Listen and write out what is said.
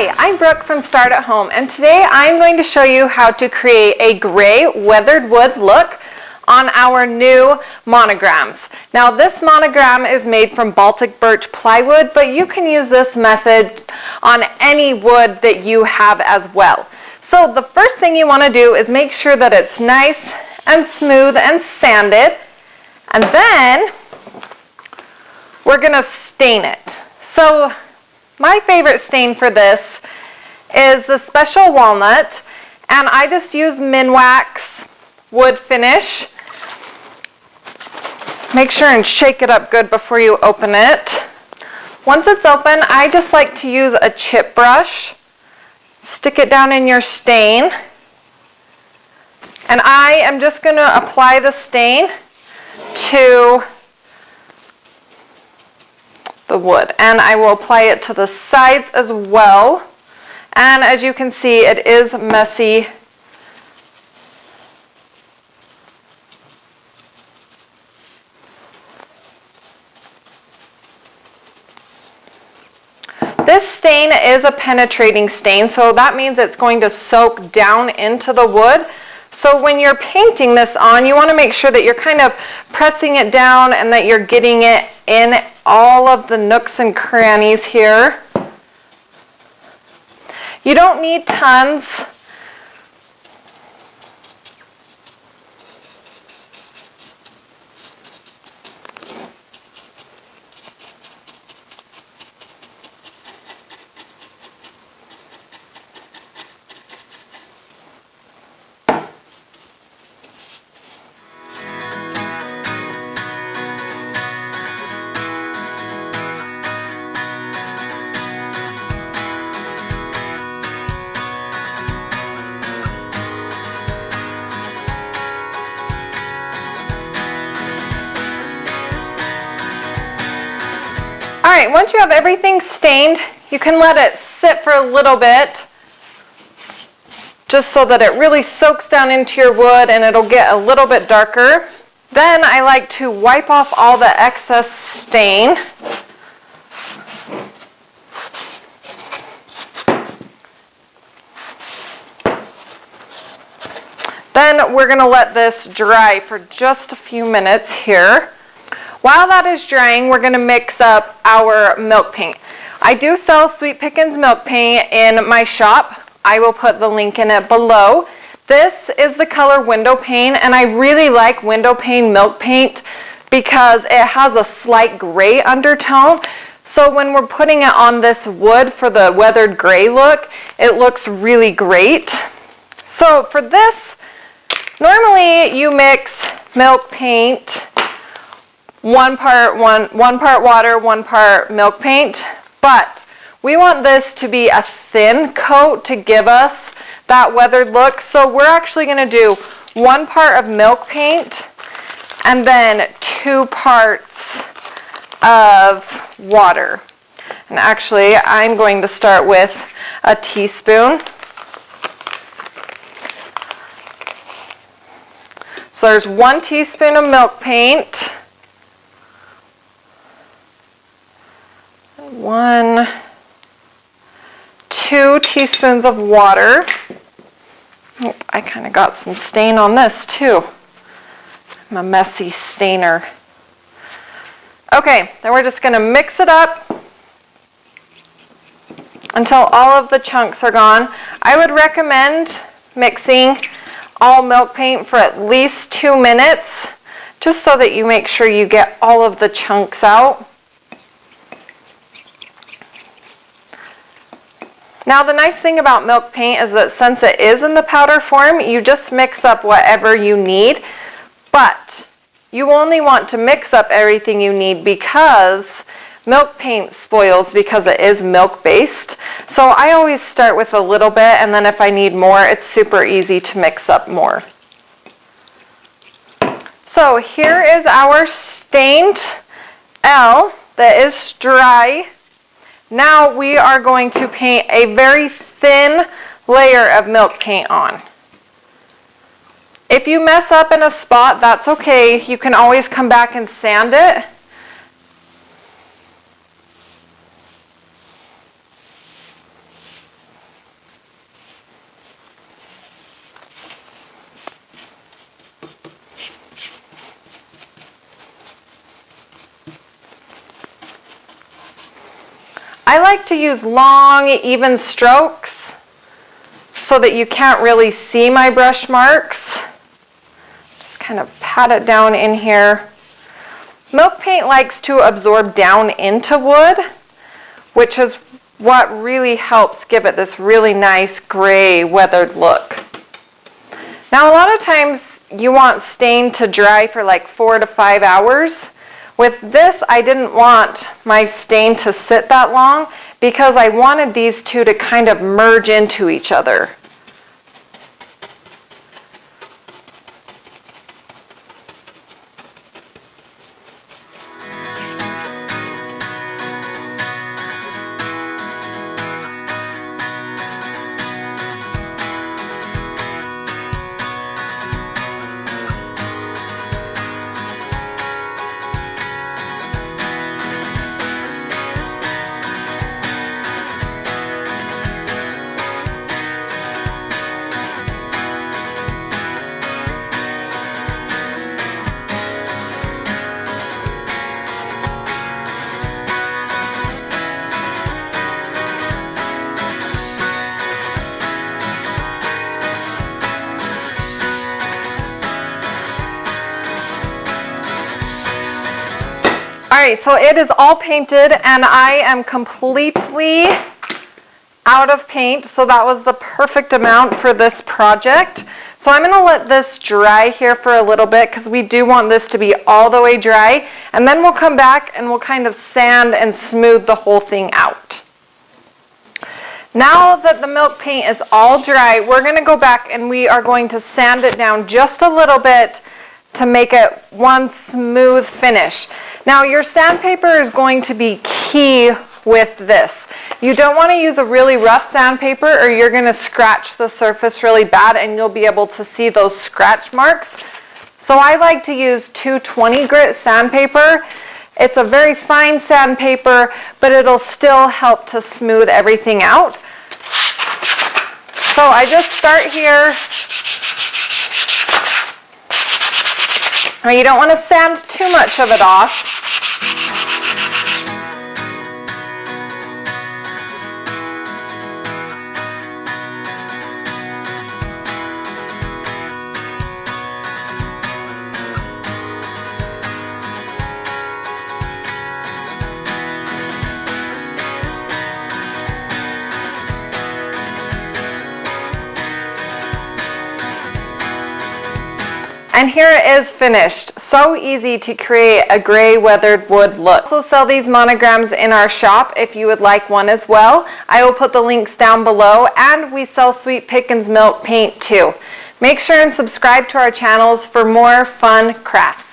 Hi, I'm Brooke from Start at Home, and today I'm going to show you how to create a gray weathered wood look on our new monograms. Now this monogram is made from Baltic birch plywood, but you can use this method on any wood that you have as well. So the first thing you want to do is make sure that it's nice and smooth and sanded, and then we're going to stain it. So my favorite stain for this is the Special Walnut, and I just use Minwax wood finish. Make sure and shake it up good before you open it. Once it's open, I just like to use a chip brush, stick it down in your stain, and I am just going to apply the stain to the wood, and I will apply it to the sides as well. And as you can see, it is messy. This stain is a penetrating stain, so that means it's going to soak down into the wood. So when you're painting this on, you want to make sure that you're kind of pressing it down and that you're getting it in all of the nooks and crannies here. You don't need tons. Alright, once you have everything stained, you can let it sit for a little bit, just so that it really soaks down into your wood and it'll get a little bit darker. Then I like to wipe off all the excess stain. Then we're going to let this dry for just a few minutes here. While that is drying, we're going to mix up our milk paint. I do sell Sweet Pickins milk paint in my shop. I will put the link in it below. This is the color Window Pane, and I really like Window Pane milk paint because it has a slight gray undertone. So when we're putting it on this wood for the weathered gray look, it looks really great. So for this, normally you mix milk paint, one part water, 1 part milk paint, but we want this to be a thin coat to give us that weathered look. So we're actually going to do 1 part of milk paint and then 2 parts of water. And actually, I'm going to start with a teaspoon. So there's 1 teaspoon of milk paint. 2 teaspoons of water. Oh, I kind of got some stain on this too. I'm a messy stainer. Okay, then we're just going to mix it up until all of the chunks are gone. I would recommend mixing all milk paint for at least 2 minutes, just so that you make sure you get all of the chunks out. Now the nice thing about milk paint is that since it is in the powder form, you just mix up whatever you need, but you only want to mix up everything you need because milk paint spoils because it is milk based. So I always start with a little bit, and then if I need more, it's super easy to mix up more. So here is our stained L that is dry. Now we are going to paint a very thin layer of milk paint on. If you mess up in a spot, that's okay. You can always come back and sand it. I like to use long, even strokes so that you can't really see my brush marks. Just kind of pat it down in here. Milk paint likes to absorb down into wood, which is what really helps give it this really nice gray weathered look. Now a lot of times you want stain to dry for like 4 to 5 hours. With this, I didn't want my stain to sit that long because I wanted these two to kind of merge into each other. Alright, so it is all painted and I am completely out of paint, so that was the perfect amount for this project. So I'm going to let this dry here for a little bit because we do want this to be all the way dry, and then we'll come back and we'll kind of sand and smooth the whole thing out. Now that the milk paint is all dry, we're going to go back and we are going to sand it down just a little bit to make it one smooth finish. Now your sandpaper is going to be key with this. You don't want to use a really rough sandpaper or you're going to scratch the surface really bad and you'll be able to see those scratch marks. So I like to use 220 grit sandpaper. It's a very fine sandpaper, but it'll still help to smooth everything out. So I just start here. Now you don't want to sand too much of it off. And here it is finished. So easy to create a gray weathered wood look. We also sell these monograms in our shop if you would like one as well. I will put the links down below, and we sell Sweet Pickins milk paint too. Make sure and subscribe to our channels for more fun crafts.